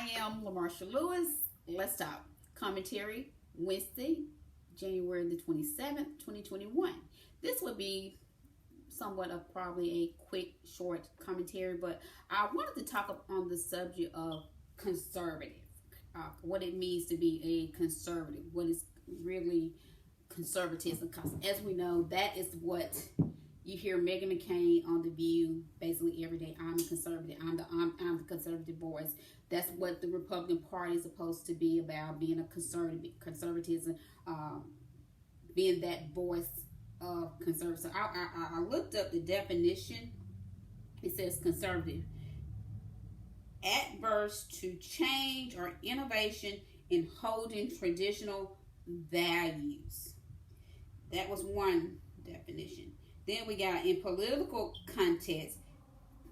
I am LaMarsha Lewis. Let's talk. Commentary, Wednesday, January the 27th, 2021. This would be somewhat of probably a quick, short commentary, but I wanted to talk on the subject of conservative. What it means to be a conservative. What is really conservatism? Because as we know, that is what you hear Meghan McCain on The View basically every day. I'm a conservative. I'm the conservative voice. That's what the Republican Party is supposed to be about, being a conservatism, being that voice of conservatism. So I looked up the definition. It says conservative, adverse to change or innovation in holding traditional values. That was one definition. Then we got in political context,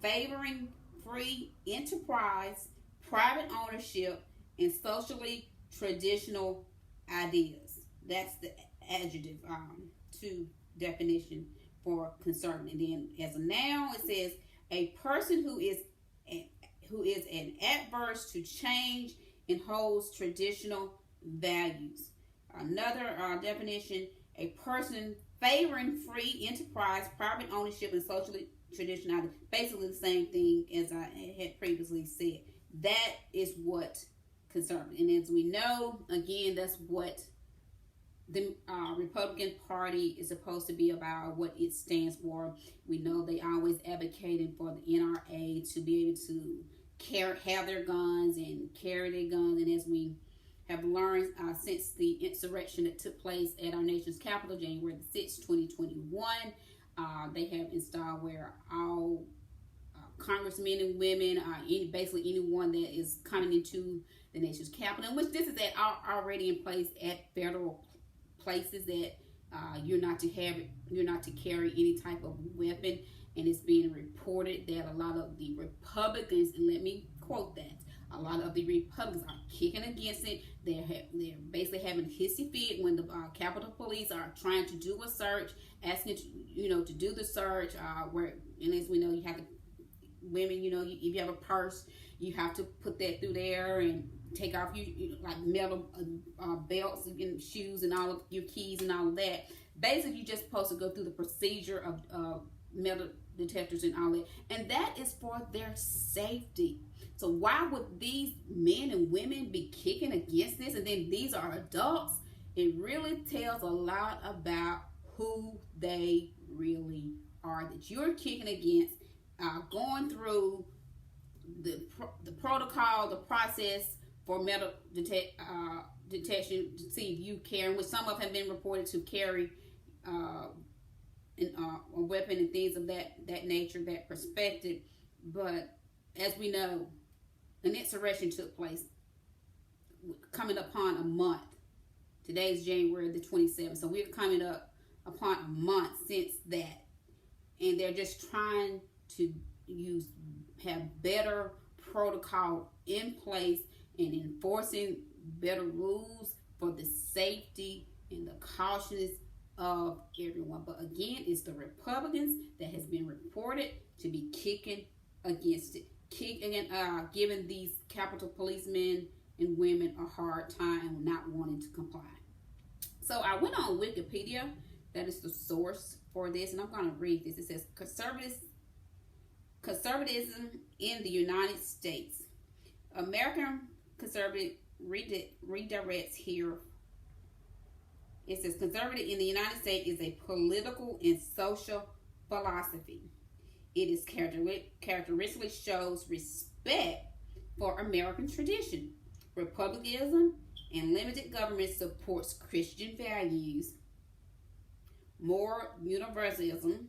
favoring free enterprise, private ownership, and socially traditional ideas. That's the adjective to definition for conservative. And then as a noun, it says a person who is an adverse to change and holds traditional values. Another definition, a person favoring free enterprise, private ownership, and socially traditional ideas. Basically the same thing as I had previously said. That is what conservative. And as we know, again, that's what the Republican Party is supposed to be about, what it stands for. We know they always advocated for the NRA to be able to have their guns and carry their guns. And as we have learned since the insurrection that took place at our nation's capital, January the 6th, 2021, they have installed where all congressmen and women, basically anyone that is coming into the nation's capital, which this is already in place at federal places, that you're not to carry any type of weapon. And it's being reported that a lot of the Republicans, and let me quote that, a lot of the Republicans are kicking against it. They're basically having a hissy fit when the Capitol Police are trying to do a search, asking to do the search. And as we know, you have to, women, if you have a purse, you have to put that through there and take off like metal belts and shoes and all of your keys and all of that. Basically, you're just supposed to go through the procedure of metal detectors and all that, and that is for their safety. So why would these men and women be kicking against this? And then these are adults. It really tells a lot about who they really are, that you're kicking against, going through the protocol, the process for metal detection to see if you carry, which some of them have been reported to carry a weapon and things of that nature, that perspective. But as we know, an insurrection took place coming upon a month. Today's January the 27th. So we're coming up upon a month since that. And they're just trying to have better protocol in place and enforcing better rules for the safety and the cautiousness of everyone. But again, it's the Republicans that has been reported to be kicking against it. Giving these Capitol policemen and women a hard time, not wanting to comply. So I went on Wikipedia, that is the source for this, and I'm going to read this. It says, Conservatism in the United States. American conservative redirects here. It says, conservative in the United States is a political and social philosophy. It is characteristically shows respect for American tradition. Republicanism and limited government supports Christian values. More universalism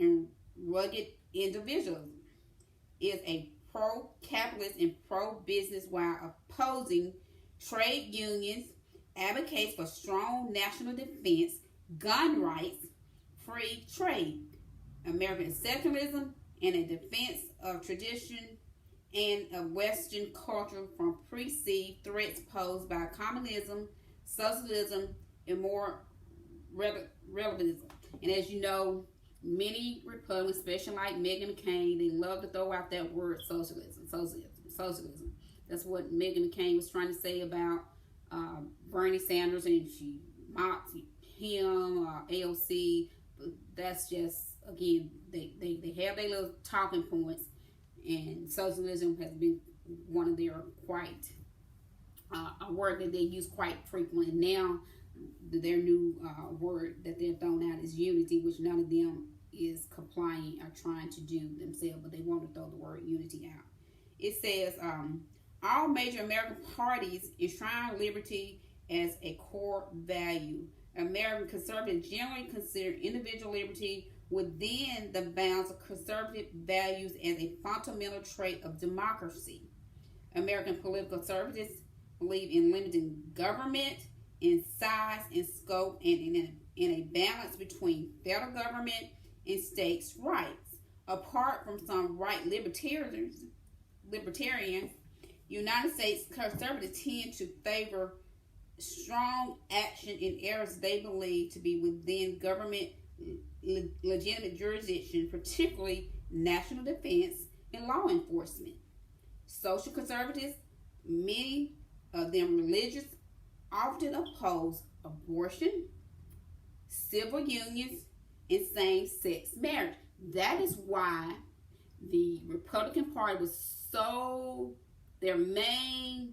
and rugged individualism. Is a pro-capitalist and pro-business while opposing trade unions. Advocates for strong national defense, gun rights, free trade. American secularism and a defense of tradition and of Western culture from perceived threats posed by communism, socialism, and more relativism. And as you know, many Republicans, especially like Meghan McCain, they love to throw out that word socialism. That's what Meghan McCain was trying to say about Bernie Sanders, and she mocked him, AOC. But that's just, again, they have their little talking points, and socialism has been one of their quite a word that they use quite frequently. And now their new word that they're thrown out is unity, which none of them is complying or trying to do themselves, but they want to throw the word unity out. It says, all major American parties enshrine liberty as a core value. American conservatives generally consider individual liberty within the bounds of conservative values as a fundamental trait of democracy. American political conservatives believe in limiting government in size and scope, and in a balance between federal government and states' rights. Apart from some right libertarians, United States conservatives tend to favor strong action in areas they believe to be within government legitimate jurisdiction, particularly national defense and law enforcement. Social conservatives, many of them religious, often oppose abortion, civil unions, and same-sex marriage. That is why the Republican Party was so, their main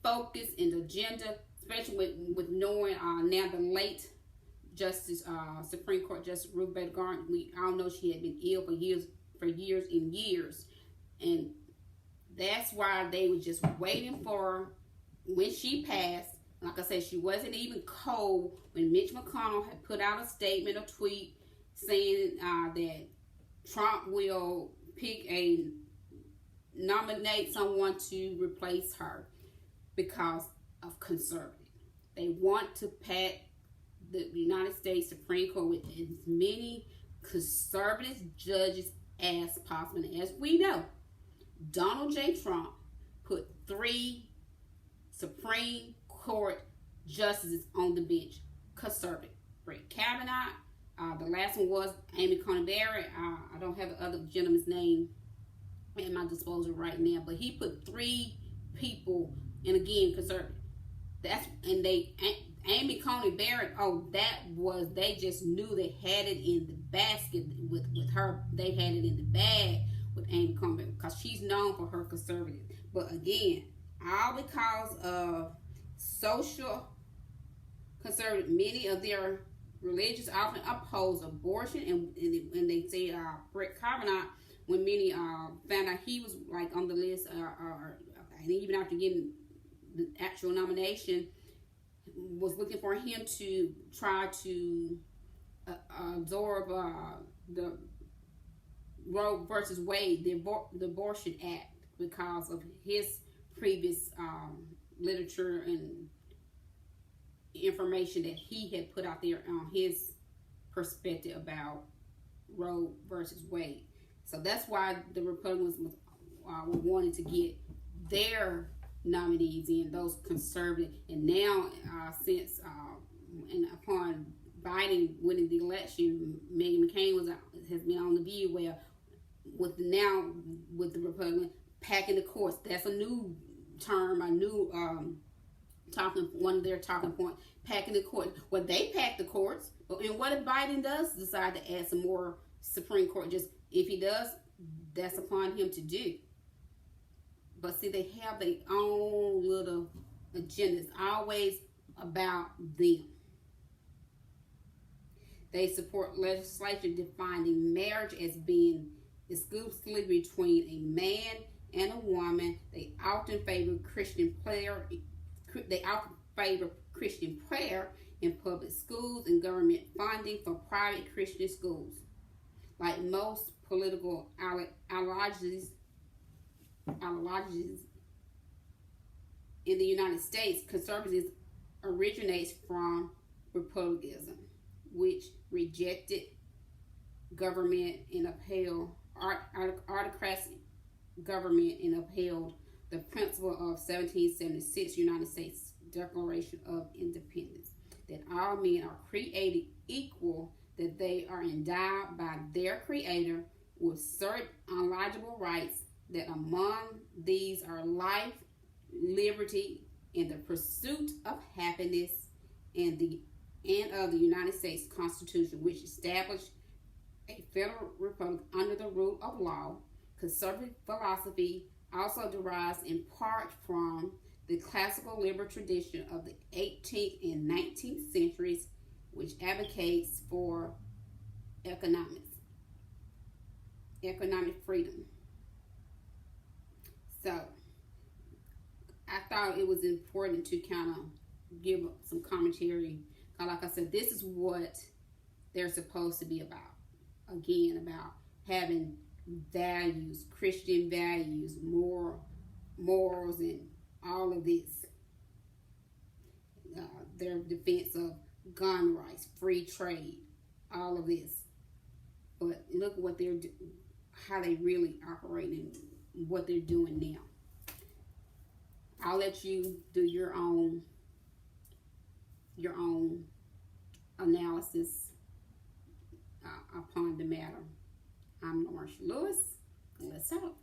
focus and agenda, especially with knowing now the late Justice, Supreme Court Justice Ruth Bader Ginsburg. We all know she had been ill for years and years, and that's why they were just waiting for when she passed. Like I said, she wasn't even cold when Mitch McConnell had put out a statement, a tweet, saying that Trump will nominate someone to replace her because of conservative. They want to pack the United States Supreme Court with as many conservative judges as possible. And as we know, Donald J. Trump put 3 Supreme Court justices on the bench, conservative. Brett Kavanaugh, the last one was Amy Coney Barrett. I don't have the other gentleman's name at my disposal right now, but he put 3 people, and again, conservative. Amy Coney Barrett, they just knew they had it in the basket with her. They had it in the bag with Amy Coney Barrett because she's known for her conservative. But again, all because of social conservative, many of their religious often oppose abortion, and they say Brett Kavanaugh, when many found out he was like on the list, and even after getting the actual nomination, was looking for him to try to absorb the Roe versus Wade, the Abortion Act, because of his previous literature and information that he had put out there on his perspective about Roe versus Wade. So that's why the Republicans were wanting to get their nominees in, those conservative. And now, since and upon Biden winning the election, Meghan McCain has been on the View, where with the Republicans packing the courts. That's a new term, a new one of their talking points, packing the courts. Well, they pack the courts, and what if Biden does decide to add some more Supreme Court? Just if he does, that's upon him to do. But see, they have their own little agendas, always about them. They support legislation defining marriage as being exclusively between a man and a woman. They often favor Christian prayer. They often favor Christian prayer in public schools and government funding for private Christian schools. Like most political ideologies in the United States, conservatism originates from republicanism, which rejected government and upheld autocratic government and upheld the principle of 1776 United States Declaration of Independence, that all men are created equal, that they are endowed by their Creator with certain unalienable rights, that among these are life, liberty, and the pursuit of happiness, and of the United States Constitution, which established a federal republic under the rule of law. Conservative philosophy also derives in part from the classical liberal tradition of the 18th and 19th centuries, which advocates for economic freedom. So I thought it was important to kind of give some commentary. Like I said, this is what they're supposed to be about. Again, about having values, Christian values, morals, and all of this. Their defense of gun rights, free trade, all of this. But look what how they really operate and what they're doing now. I'll let you do your own analysis upon the matter. I'm Marsha Lewis. Let's talk.